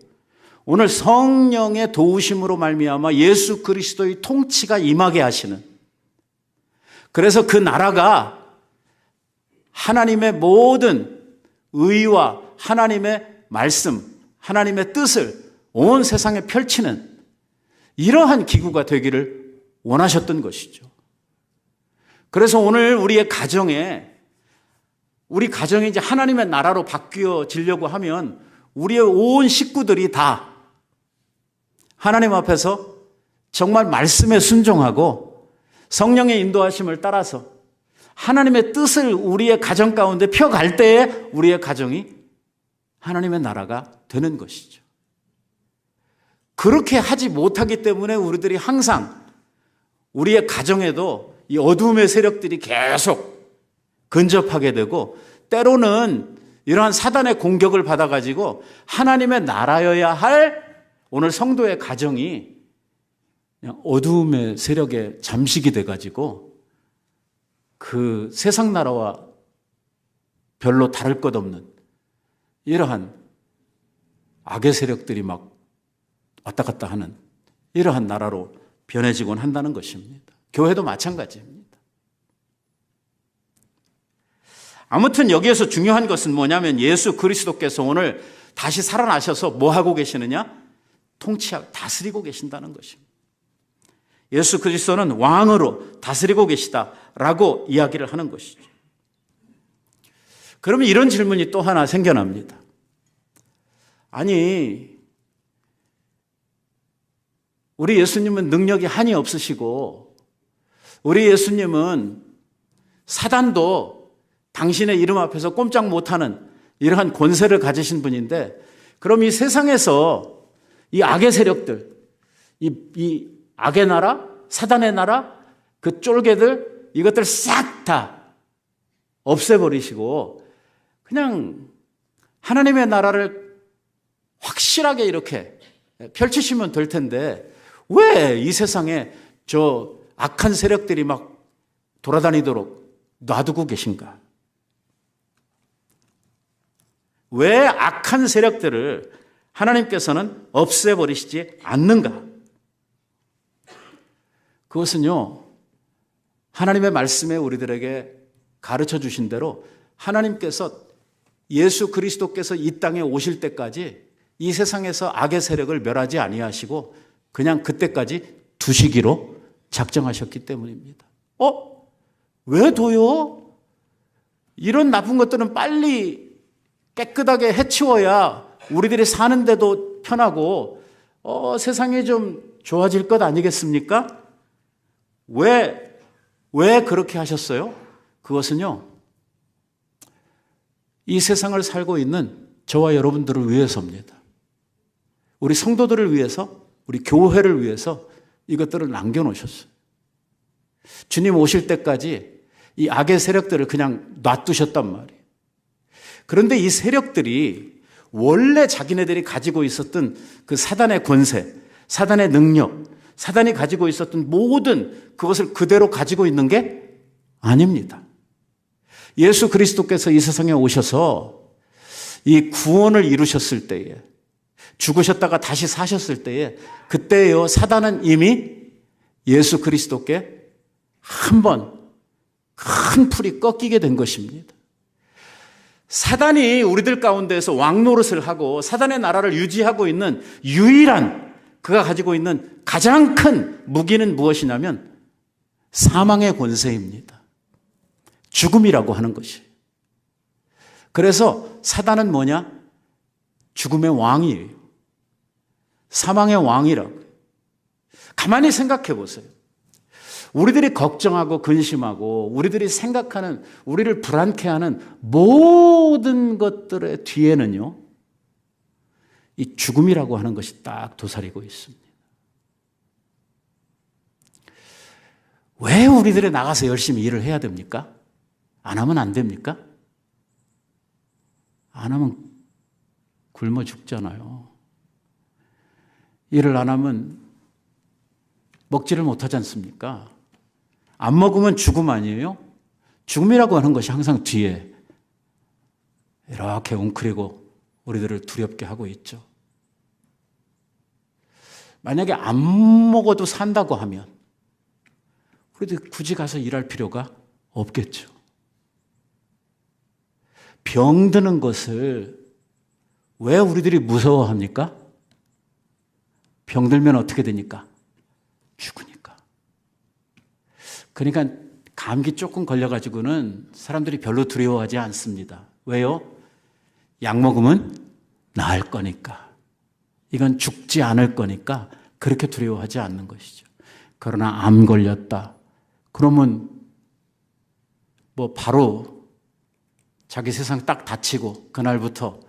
오늘 성령의 도우심으로 말미암아 예수 그리스도의 통치가 임하게 하시는, 그래서 그 나라가 하나님의 모든 의와 하나님의 말씀, 하나님의 뜻을 온 세상에 펼치는 이러한 기구가 되기를 원하셨던 것이죠. 그래서 오늘 우리 가정이 이제 하나님의 나라로 바뀌어지려고 하면 우리의 온 식구들이 다 하나님 앞에서 정말 말씀에 순종하고 성령의 인도하심을 따라서 하나님의 뜻을 우리의 가정 가운데 펴갈 때에 우리의 가정이 하나님의 나라가 되는 것이죠. 그렇게 하지 못하기 때문에 우리들이 항상 우리의 가정에도 이 어둠의 세력들이 계속 근접하게 되고 때로는 이러한 사단의 공격을 받아가지고 하나님의 나라여야 할 오늘 성도의 가정이 그냥 어둠의 세력에 잠식이 돼가지고 그 세상 나라와 별로 다를 것 없는 이러한 악의 세력들이 막 왔다 갔다 하는 이러한 나라로 변해지곤 한다는 것입니다. 교회도 마찬가지입니다. 아무튼 여기에서 중요한 것은 뭐냐면 예수 그리스도께서 오늘 다시 살아나셔서 뭐 하고 계시느냐? 통치하고 다스리고 계신다는 것입니다. 예수 그리스도는 왕으로 다스리고 계시다라고 이야기를 하는 것이죠. 그러면 이런 질문이 또 하나 생겨납니다. 아니, 우리 예수님은 능력이 한이 없으시고 우리 예수님은 사단도 당신의 이름 앞에서 꼼짝 못하는 이러한 권세를 가지신 분인데 그럼 이 세상에서 이 악의 세력들, 이 악의 나라, 사단의 나라, 그 쫄개들 이것들 싹 다 없애버리시고 그냥 하나님의 나라를 확실하게 이렇게 펼치시면 될 텐데 왜 이 세상에 저 악한 세력들이 막 돌아다니도록 놔두고 계신가? 왜 악한 세력들을 하나님께서는 없애버리시지 않는가? 그것은요, 하나님의 말씀에 우리들에게 가르쳐 주신 대로 하나님께서 예수 그리스도께서 이 땅에 오실 때까지 이 세상에서 악의 세력을 멸하지 아니하시고 그냥 그때까지 두시기로 작정하셨기 때문입니다. 왜 둬요? 이런 나쁜 것들은 빨리 깨끗하게 해치워야 우리들이 사는데도 편하고 세상이 좀 좋아질 것 아니겠습니까? 왜 그렇게 하셨어요? 그것은요, 이 세상을 살고 있는 저와 여러분들을 위해서입니다. 우리 성도들을 위해서, 우리 교회를 위해서 이것들을 남겨놓으셨어요. 주님 오실 때까지 이 악의 세력들을 그냥 놔두셨단 말이에요. 그런데 이 세력들이 원래 자기네들이 가지고 있었던 그 사단의 권세, 사단의 능력, 사단이 가지고 있었던 모든 그것을 그대로 가지고 있는 게 아닙니다. 예수 그리스도께서 이 세상에 오셔서 이 구원을 이루셨을 때에, 죽으셨다가 다시 사셨을 때에, 그때요 사단은 이미 예수 그리스도께 한 번 큰 풀이 꺾이게 된 것입니다. 사단이 우리들 가운데에서 왕노릇을 하고 사단의 나라를 유지하고 있는 유일한 그가 가지고 있는 가장 큰 무기는 무엇이냐면 사망의 권세입니다. 죽음이라고 하는 것이에요. 그래서 사단은 뭐냐? 죽음의 왕이에요. 사망의 왕이라고. 가만히 생각해 보세요. 우리들이 걱정하고 근심하고 우리들이 생각하는, 우리를 불안케 하는 모든 것들의 뒤에는요, 이 죽음이라고 하는 것이 딱 도사리고 있습니다. 왜 우리들이 나가서 열심히 일을 해야 됩니까? 안 하면 안 됩니까? 안 하면 굶어 죽잖아요. 일을 안 하면 먹지를 못하지 않습니까? 안 먹으면 죽음 아니에요? 죽음이라고 하는 것이 항상 뒤에 이렇게 웅크리고 우리들을 두렵게 하고 있죠. 만약에 안 먹어도 산다고 하면 우리들 굳이 가서 일할 필요가 없겠죠. 병드는 것을 왜 우리들이 무서워합니까? 병들면 어떻게 되니까? 죽으니까. 그러니까 감기 조금 걸려가지고는 사람들이 별로 두려워하지 않습니다. 왜요? 약 먹으면 나을 거니까. 이건 죽지 않을 거니까 그렇게 두려워하지 않는 것이죠. 그러나 암 걸렸다. 그러면 뭐 바로 자기 세상 딱 닥치고 그날부터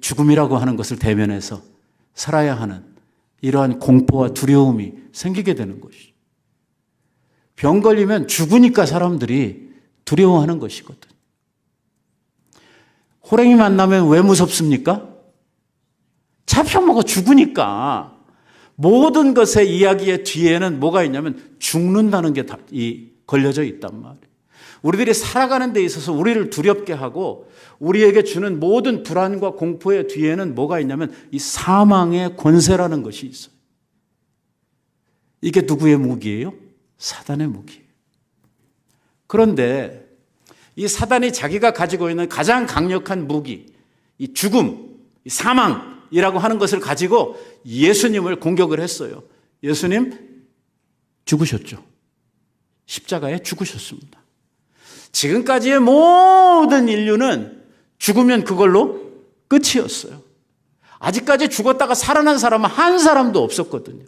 죽음이라고 하는 것을 대면해서 살아야 하는 이러한 공포와 두려움이 생기게 되는 것이죠. 병 걸리면 죽으니까 사람들이 두려워하는 것이거든. 호랭이 만나면 왜 무섭습니까? 잡혀먹어 죽으니까. 모든 것의 이야기의 뒤에는 뭐가 있냐면 죽는다는 게 걸려져 있단 말이에요. 우리들이 살아가는 데 있어서 우리를 두렵게 하고 우리에게 주는 모든 불안과 공포의 뒤에는 뭐가 있냐면 이 사망의 권세라는 것이 있어요. 이게 누구의 무기예요? 사단의 무기예요. 그런데 이 사단이 자기가 가지고 있는 가장 강력한 무기, 이 죽음, 이 사망이라고 하는 것을 가지고 예수님을 공격을 했어요. 예수님 죽으셨죠. 십자가에 죽으셨습니다. 지금까지의 모든 인류는 죽으면 그걸로 끝이었어요. 아직까지 죽었다가 살아난 사람은 한 사람도 없었거든요.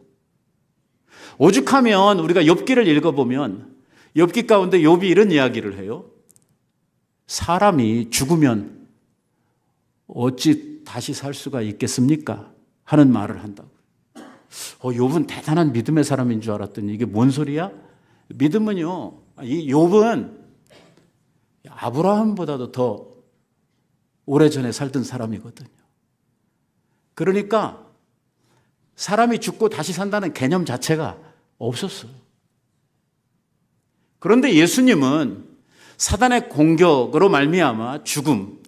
오죽하면 우리가 욥기를 읽어보면 욥기 가운데 욥이 이런 이야기를 해요. 사람이 죽으면 어찌 다시 살 수가 있겠습니까? 하는 말을 한다고. 욥은 대단한 믿음의 사람인 줄 알았더니 이게 뭔 소리야? 믿음은요, 이 욥은 아브라함보다도 더 오래전에 살던 사람이거든요. 그러니까 사람이 죽고 다시 산다는 개념 자체가 없었어요. 그런데 예수님은 사단의 공격으로 말미암아 죽음,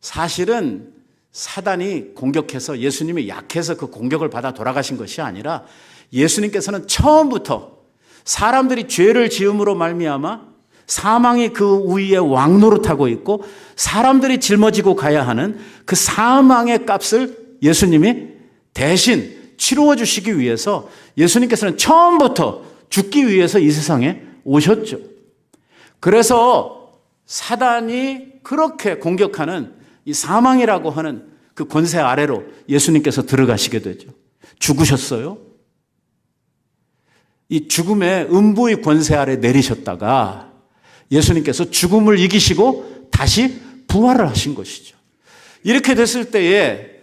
사실은 사단이 공격해서 예수님이 약해서 그 공격을 받아 돌아가신 것이 아니라 예수님께서는 처음부터 사람들이 죄를 지음으로 말미암아 사망이 그 위에 왕노릇하고 있고 사람들이 짊어지고 가야 하는 그 사망의 값을 예수님이 대신 치루어 주시기 위해서 예수님께서는 처음부터 죽기 위해서 이 세상에 오셨죠. 그래서 사단이 그렇게 공격하는 이 사망이라고 하는 그 권세 아래로 예수님께서 들어가시게 되죠. 죽으셨어요. 이 죽음의 음부의 권세 아래 내리셨다가 예수님께서 죽음을 이기시고 다시 부활을 하신 것이죠. 이렇게 됐을 때에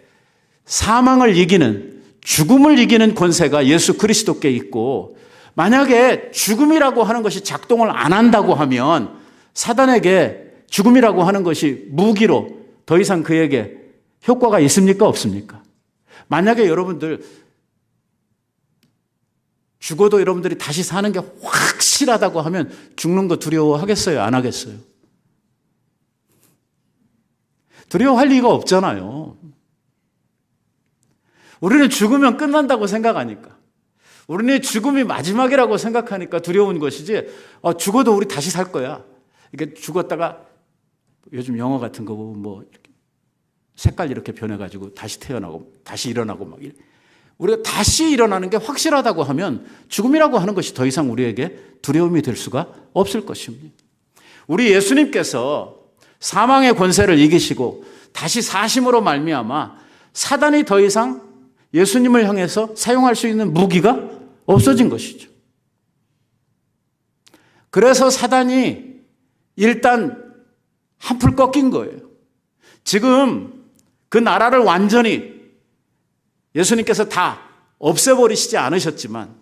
사망을 이기는, 죽음을 이기는 권세가 예수 그리스도께 있고, 만약에 죽음이라고 하는 것이 작동을 안 한다고 하면 사단에게 죽음이라고 하는 것이 무기로 더 이상 그에게 효과가 있습니까? 없습니까? 만약에 여러분들 죽어도 여러분들이 다시 사는 게 확실하다고 하면 죽는 거 두려워하겠어요? 안 하겠어요? 두려워할 리가 없잖아요. 우리는 죽으면 끝난다고 생각하니까, 우리는 죽음이 마지막이라고 생각하니까 두려운 것이지, 죽어도 우리 다시 살 거야. 이게 죽었다가 요즘 영화 같은 거 보면 뭐 색깔 이렇게 변해가지고 다시 태어나고 다시 일어나고 막 이래. 우리가 다시 일어나는 게 확실하다고 하면 죽음이라고 하는 것이 더 이상 우리에게 두려움이 될 수가 없을 것입니다. 우리 예수님께서 사망의 권세를 이기시고 다시 사심으로 말미암아 사단이 더 이상 예수님을 향해서 사용할 수 있는 무기가 없어진 것이죠. 그래서 사단이 일단 한풀 꺾인 거예요. 지금 그 나라를 완전히 예수님께서 다 없애버리시지 않으셨지만,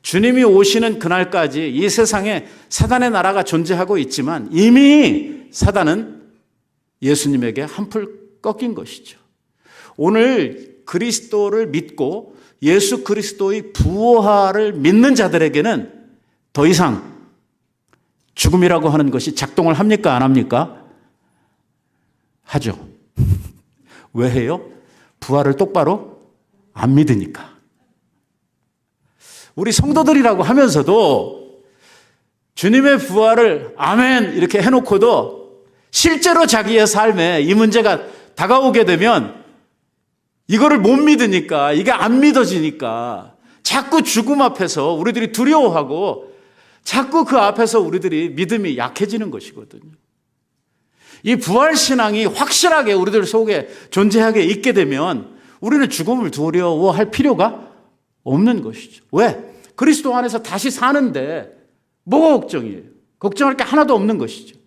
주님이 오시는 그날까지 이 세상에 사단의 나라가 존재하고 있지만 이미 사단은 예수님에게 한풀 꺾인 것이죠. 오늘 그리스도를 믿고 예수 그리스도의 부활을 믿는 자들에게는 더 이상 죽음이라고 하는 것이 작동을 합니까? 안 합니까? 하죠. 왜 해요? 부활을 똑바로 안 믿으니까. 우리 성도들이라고 하면서도 주님의 부활을 아멘 이렇게 해놓고도 실제로 자기의 삶에 이 문제가 다가오게 되면 이거를 못 믿으니까, 이게 안 믿어지니까 자꾸 죽음 앞에서 우리들이 두려워하고 자꾸 그 앞에서 우리들이 믿음이 약해지는 것이거든요. 이 부활신앙이 확실하게 우리들 속에 존재하게 있게 되면 우리는 죽음을 두려워할 필요가 없는 것이죠. 왜? 그리스도 안에서 다시 사는데 뭐가 걱정이에요? 걱정할 게 하나도 없는 것이죠.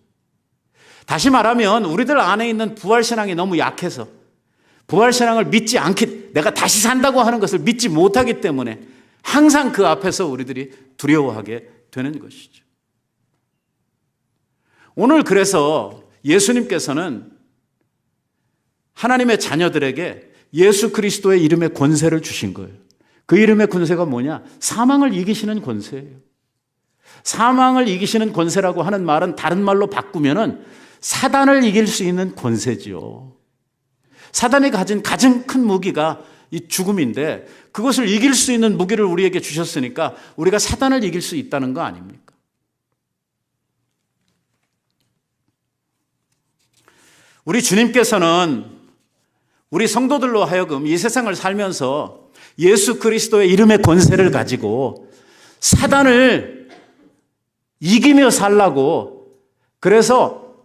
다시 말하면 우리들 안에 있는 부활신앙이 너무 약해서 부활신앙을 믿지 않기, 내가 다시 산다고 하는 것을 믿지 못하기 때문에 항상 그 앞에서 우리들이 두려워하게 되는 것이죠. 오늘 그래서 예수님께서는 하나님의 자녀들에게 예수 그리스도의 이름의 권세를 주신 거예요. 그 이름의 권세가 뭐냐? 사망을 이기시는 권세예요. 사망을 이기시는 권세라고 하는 말은 다른 말로 바꾸면은 사단을 이길 수 있는 권세지요. 사단이 가진 가장 큰 무기가 이 죽음인데 그것을 이길 수 있는 무기를 우리에게 주셨으니까 우리가 사단을 이길 수 있다는 거 아닙니까? 우리 주님께서는 우리 성도들로 하여금 이 세상을 살면서 예수 그리스도의 이름의 권세를 가지고 사단을 이기며 살라고, 그래서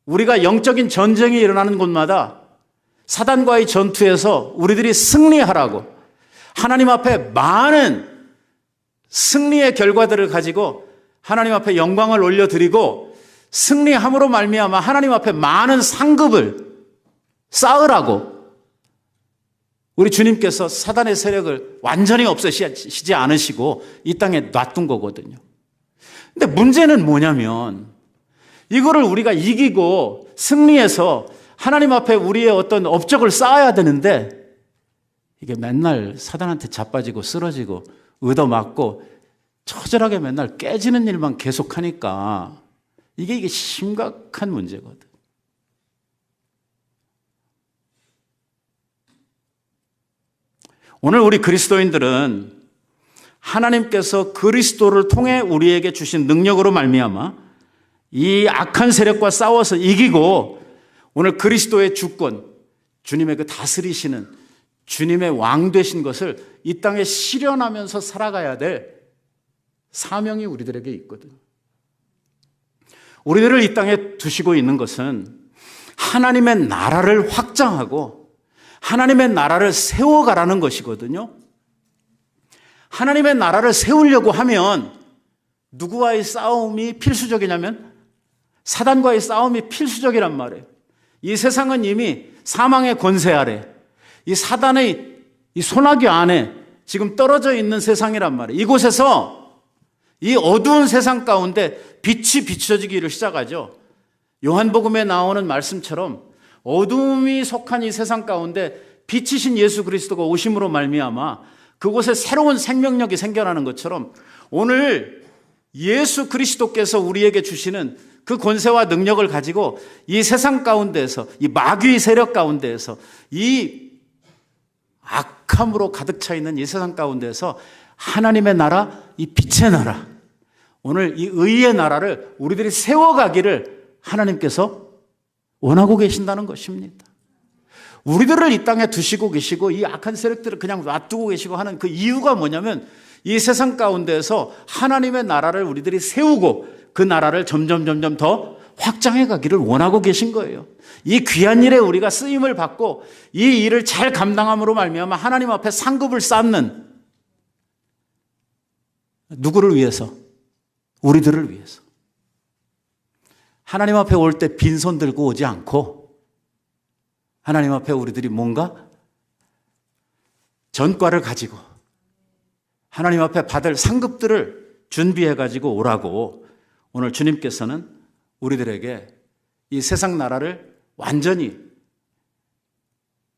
우리가 영적인 전쟁이 일어나는 곳마다 사단과의 전투에서 우리들이 승리하라고, 하나님 앞에 많은 승리의 결과들을 가지고 하나님 앞에 영광을 올려드리고 승리함으로 말미암아 하나님 앞에 많은 상급을 쌓으라고 우리 주님께서 사단의 세력을 완전히 없애시지 않으시고 이 땅에 놔둔 거거든요. 근데 문제는 뭐냐면 이거를 우리가 이기고 승리해서 하나님 앞에 우리의 어떤 업적을 쌓아야 되는데 이게 맨날 사단한테 자빠지고 쓰러지고 얻어맞고 처절하게 맨날 깨지는 일만 계속하니까 이게 심각한 문제거든. 오늘 우리 그리스도인들은 하나님께서 그리스도를 통해 우리에게 주신 능력으로 말미암아 이 악한 세력과 싸워서 이기고 오늘 그리스도의 주권, 주님의 그 다스리시는 주님의 왕 되신 것을 이 땅에 실현하면서 살아가야 될 사명이 우리들에게 있거든. 우리들을 이 땅에 두시고 있는 것은 하나님의 나라를 확장하고 하나님의 나라를 세워가라는 것이거든요. 하나님의 나라를 세우려고 하면 누구와의 싸움이 필수적이냐면 사단과의 싸움이 필수적이란 말이에요. 이 세상은 이미 사망의 권세 아래, 이 사단의 이 소나기 안에 지금 떨어져 있는 세상이란 말이에요. 이곳에서 이 어두운 세상 가운데 빛이 비춰지기를 시작하죠. 요한복음에 나오는 말씀처럼 어둠이 속한 이 세상 가운데 빛이신 예수 그리스도가 오심으로 말미암아 그곳에 새로운 생명력이 생겨나는 것처럼 오늘 예수 그리스도께서 우리에게 주시는 그 권세와 능력을 가지고 이 세상 가운데에서, 이 마귀의 세력 가운데에서, 이 악함으로 가득 차 있는 이 세상 가운데에서 하나님의 나라, 이 빛의 나라, 오늘 이 의의 나라를 우리들이 세워가기를 하나님께서 원하고 계신다는 것입니다. 우리들을 이 땅에 두시고 계시고 이 악한 세력들을 그냥 놔두고 계시고 하는 그 이유가 뭐냐면 이 세상 가운데에서 하나님의 나라를 우리들이 세우고 그 나라를 점점 더 확장해 가기를 원하고 계신 거예요. 이 귀한 일에 우리가 쓰임을 받고 이 일을 잘 감당함으로 말미암아 하나님 앞에 상급을 쌓는, 누구를 위해서? 우리들을 위해서. 하나님 앞에 올 때 빈손 들고 오지 않고 하나님 앞에 우리들이 뭔가 전과를 가지고 하나님 앞에 받을 상급들을 준비해 가지고 오라고 오늘 주님께서는 우리들에게 이 세상 나라를 완전히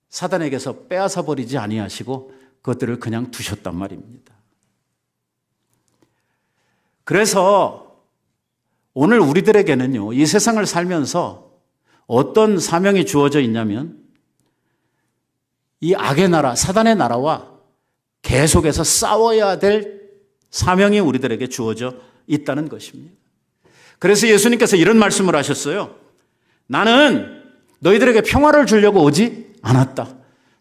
사단에게서 빼앗아 버리지 아니하시고 그것들을 그냥 두셨단 말입니다. 그래서 오늘 우리들에게는요, 이 세상을 살면서 어떤 사명이 주어져 있냐면 이 악의 나라, 사단의 나라와 계속해서 싸워야 될 사명이 우리들에게 주어져 있다는 것입니다. 그래서 예수님께서 이런 말씀을 하셨어요. 나는 너희들에게 평화를 주려고 오지 않았다.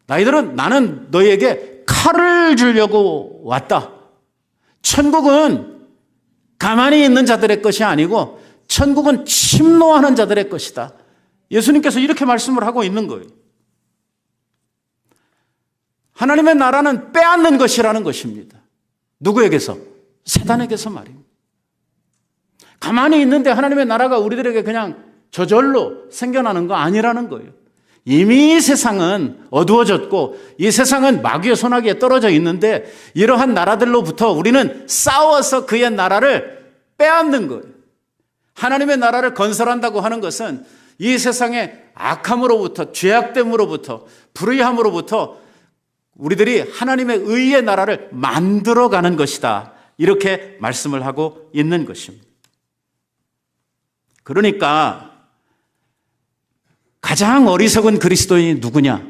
나는 너희에게 칼을 주려고 왔다. 천국은 가만히 있는 자들의 것이 아니고 천국은 침노하는 자들의 것이다. 예수님께서 이렇게 말씀을 하고 있는 거예요. 하나님의 나라는 빼앗는 것이라는 것입니다. 누구에게서? 사단에게서 말입니다. 가만히 있는데 하나님의 나라가 우리들에게 그냥 저절로 생겨나는 거 아니라는 거예요. 이미 세상은 어두워졌고 이 세상은 마귀의 손아귀에 떨어져 있는데 이러한 나라들로부터 우리는 싸워서 그의 나라를 빼앗는 거예요. 하나님의 나라를 건설한다고 하는 것은 이 세상의 악함으로부터, 죄악됨으로부터, 불의함으로부터 우리들이 하나님의 의의 나라를 만들어가는 것이다. 이렇게 말씀을 하고 있는 것입니다. 그러니까 가장 어리석은 그리스도인이 누구냐?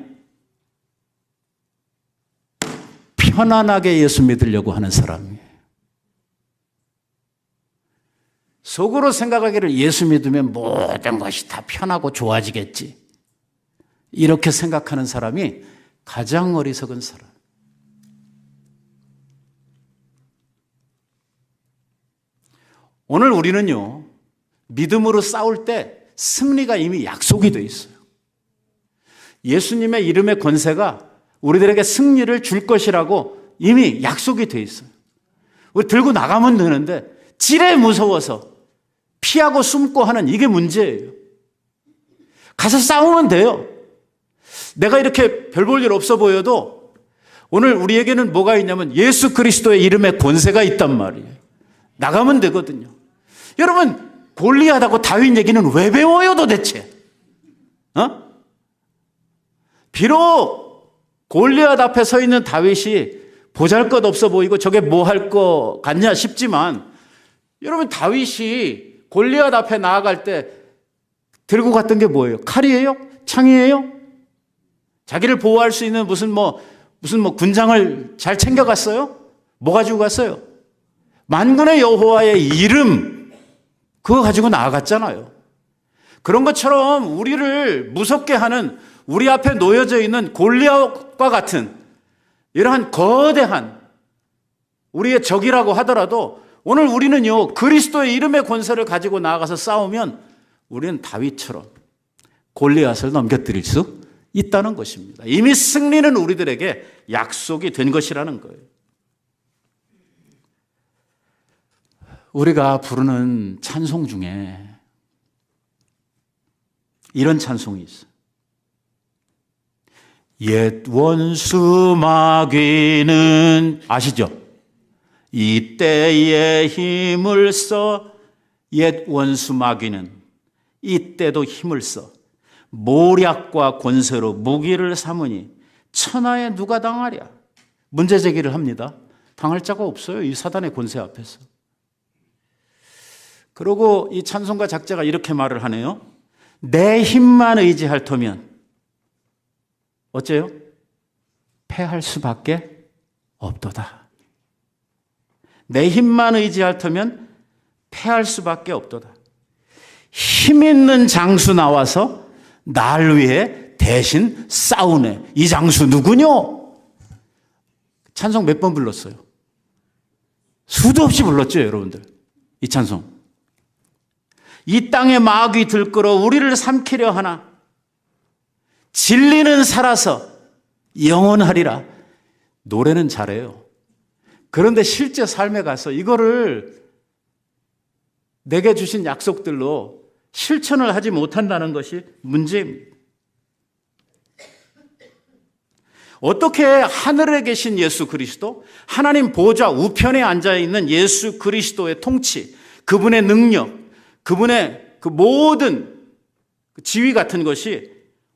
편안하게 예수 믿으려고 하는 사람이에요. 속으로 생각하기를 예수 믿으면 모든 것이 다 편하고 좋아지겠지. 이렇게 생각하는 사람이 가장 어리석은 사람. 오늘 우리는요, 믿음으로 싸울 때 승리가 이미 약속이 되어 있어요. 예수님의 이름의 권세가 우리들에게 승리를 줄 것이라고 이미 약속이 되어 있어요. 우리 들고 나가면 되는데 지레 무서워서 피하고 숨고 하는 이게 문제예요. 가서 싸우면 돼요. 내가 이렇게 별 볼 일 없어 보여도 오늘 우리에게는 뭐가 있냐면 예수 그리스도의 이름의 권세가 있단 말이에요. 나가면 되거든요. 여러분, 골리앗하고 다윗 얘기는 왜 배워요 도대체? 비록 골리앗 앞에 서 있는 다윗이 보잘것없어 보이고 저게 뭐 할 거 같냐 싶지만 여러분, 다윗이 골리앗 앞에 나아갈 때 들고 갔던 게 뭐예요? 칼이에요? 창이에요? 자기를 보호할 수 있는 무슨 군장을 잘 챙겨갔어요? 뭐 가지고 갔어요? 만군의 여호와의 이름, 그거 가지고 나아갔잖아요. 그런 것처럼 우리를 무섭게 하는, 우리 앞에 놓여져 있는 골리앗과 같은 이러한 거대한 우리의 적이라고 하더라도 오늘 우리는요, 그리스도의 이름의 권세를 가지고 나아가서 싸우면 우리는 다윗처럼 골리앗을 넘겨뜨릴 수 있다는 것입니다. 이미 승리는 우리들에게 약속이 된 것이라는 거예요. 우리가 부르는 찬송 중에 이런 찬송이 있어요. 옛 원수 마귀는, 아시죠? 이때에 힘을 써, 옛 원수 마귀는 이때도 힘을 써 모략과 권세로 무기를 삼으니 천하에 누가 당하랴? 문제 제기를 합니다. 당할 자가 없어요, 이 사단의 권세 앞에서. 그리고 이 찬송가 작자가 이렇게 말을 하네요. 내 힘만 의지할 터면 어째요? 패할 수밖에 없도다. 내 힘만 의지할 터면 패할 수밖에 없도다. 힘 있는 장수 나와서 날 위해 대신 싸우네. 이 장수 누구뇨? 찬송 몇 번 불렀어요? 수도 없이 불렀죠, 여러분들. 이 찬송. 이 땅에 마귀 들끓어 우리를 삼키려 하나 진리는 살아서 영원하리라. 노래는 잘해요. 그런데 실제 삶에 가서 이거를 내게 주신 약속들로 실천을 하지 못한다는 것이 문제입니다. 어떻게 하늘에 계신 예수 그리스도, 하나님 보좌 우편에 앉아있는 예수 그리스도의 통치, 그분의 능력, 그분의 그 모든 지위 같은 것이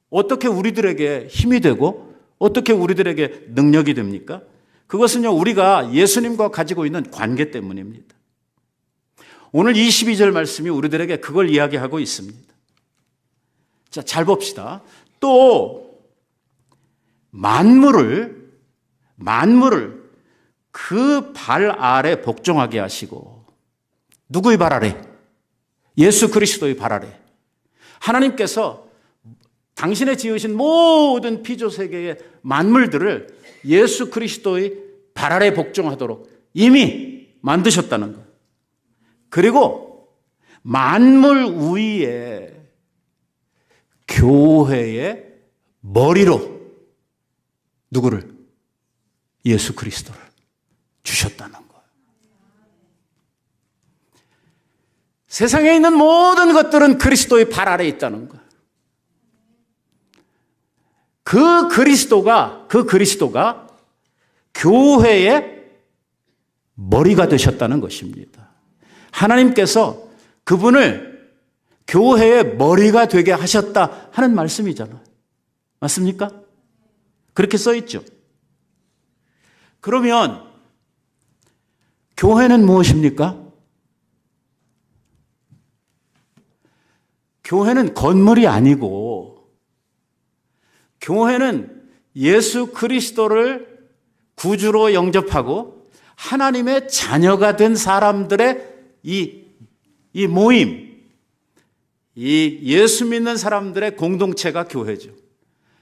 어떻게 우리들에게 힘이 되고 어떻게 우리들에게 능력이 됩니까? 그것은요, 우리가 예수님과 가지고 있는 관계 때문입니다. 오늘 22절 말씀이 우리들에게 그걸 이야기하고 있습니다. 자, 잘 봅시다. 또 만물을 그 발 아래 복종하게 하시고, 누구의 발 아래? 예수 그리스도의 발 아래. 하나님께서 당신의 지으신 모든 피조세계의 만물들을 예수 그리스도의 발 아래 복종하도록 이미 만드셨다는 거예요. 그리고 만물 위에 교회의 머리로 누구를? 예수 그리스도를 주셨다는 거예요. 세상에 있는 모든 것들은 그리스도의 발 아래에 있다는 거예요. 그 그리스도가 교회의 머리가 되셨다는 것입니다. 하나님께서 그분을 교회의 머리가 되게 하셨다 하는 말씀이잖아요. 맞습니까? 그렇게 써 있죠. 그러면 교회는 무엇입니까? 교회는 건물이 아니고, 교회는 예수 그리스도를 구주로 영접하고 하나님의 자녀가 된 사람들의 이 모임, 이 예수 믿는 사람들의 공동체가 교회죠.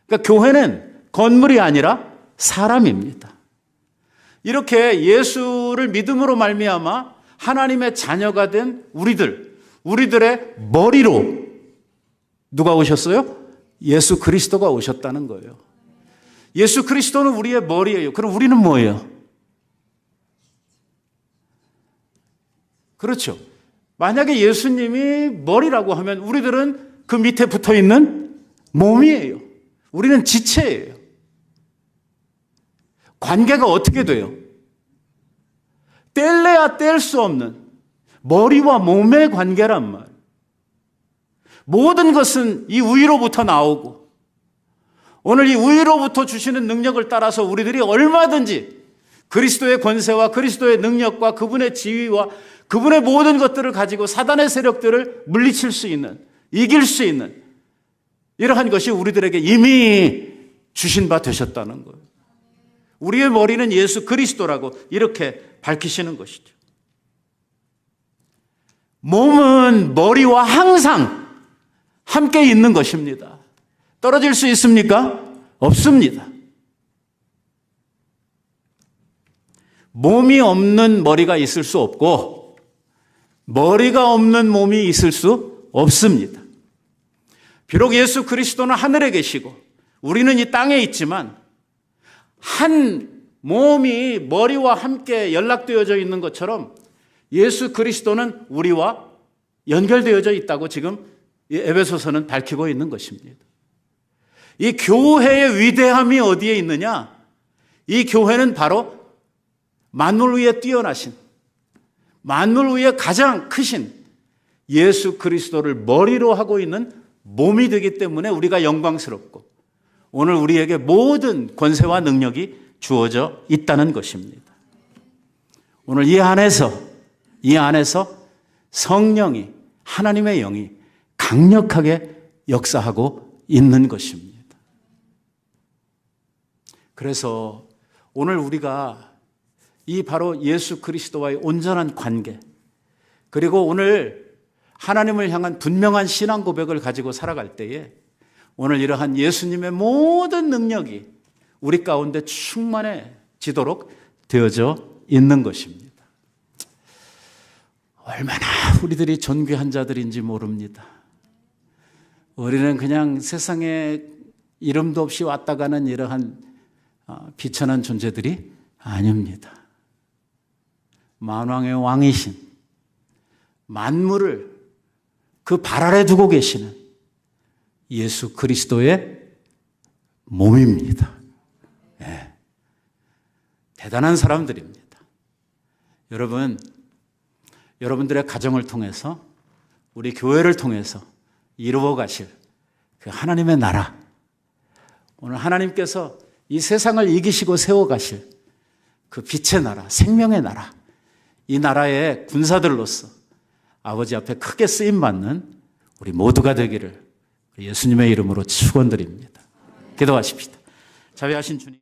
그러니까 교회는 건물이 아니라 사람입니다. 이렇게 예수를 믿음으로 말미암아 하나님의 자녀가 된 우리들의 머리로 누가 오셨어요? 예수 그리스도가 오셨다는 거예요. 예수 그리스도는 우리의 머리예요. 그럼 우리는 뭐예요? 그렇죠. 만약에 예수님이 머리라고 하면 우리들은 그 밑에 붙어 있는 몸이에요. 우리는 지체예요. 관계가 어떻게 돼요? 뗄래야 뗄 수 없는 머리와 몸의 관계란 말이에요. 모든 것은 이 위로부터 나오고, 오늘 이 위로부터 주시는 능력을 따라서 우리들이 얼마든지 그리스도의 권세와 그리스도의 능력과 그분의 지위와 그분의 모든 것들을 가지고 사단의 세력들을 물리칠 수 있는, 이길 수 있는 이러한 것이 우리들에게 이미 주신 바 되셨다는 거예요. 우리의 머리는 예수 그리스도라고 이렇게 밝히시는 것이죠. 몸은 머리와 항상 함께 있는 것입니다. 떨어질 수 있습니까? 없습니다. 몸이 없는 머리가 있을 수 없고, 머리가 없는 몸이 있을 수 없습니다. 비록 예수 그리스도는 하늘에 계시고 우리는 이 땅에 있지만, 한 몸이 머리와 함께 연락되어져 있는 것처럼 예수 그리스도는 우리와 연결되어져 있다고 지금 에베소서는 밝히고 있는 것입니다. 이 교회의 위대함이 어디에 있느냐? 이 교회는 바로 만물 위에 뛰어나신, 만물 위에 가장 크신 예수 그리스도를 머리로 하고 있는 몸이 되기 때문에 우리가 영광스럽고, 오늘 우리에게 모든 권세와 능력이 주어져 있다는 것입니다. 오늘 이 안에서 성령이, 하나님의 영이 강력하게 역사하고 있는 것입니다. 그래서 오늘 우리가 이 바로 예수 그리스도와의 온전한 관계, 그리고 오늘 하나님을 향한 분명한 신앙 고백을 가지고 살아갈 때에 오늘 이러한 예수님의 모든 능력이 우리 가운데 충만해지도록 되어져 있는 것입니다. 얼마나 우리들이 존귀한 자들인지 모릅니다. 우리는 그냥 세상에 이름도 없이 왔다 가는 이러한 비천한 존재들이 아닙니다. 만왕의 왕이신, 만물을 그 발 아래 두고 계시는 예수 그리스도의 몸입니다. 네. 대단한 사람들입니다. 여러분들의 가정을 통해서, 우리 교회를 통해서 이루어 가실 그 하나님의 나라, 오늘 하나님께서 이 세상을 이기시고 세워 가실 그 빛의 나라, 생명의 나라, 이 나라의 군사들로서 아버지 앞에 크게 쓰임 받는 우리 모두가 되기를 예수님의 이름으로 축원드립니다. 기도하십시다. 자비하신 주님.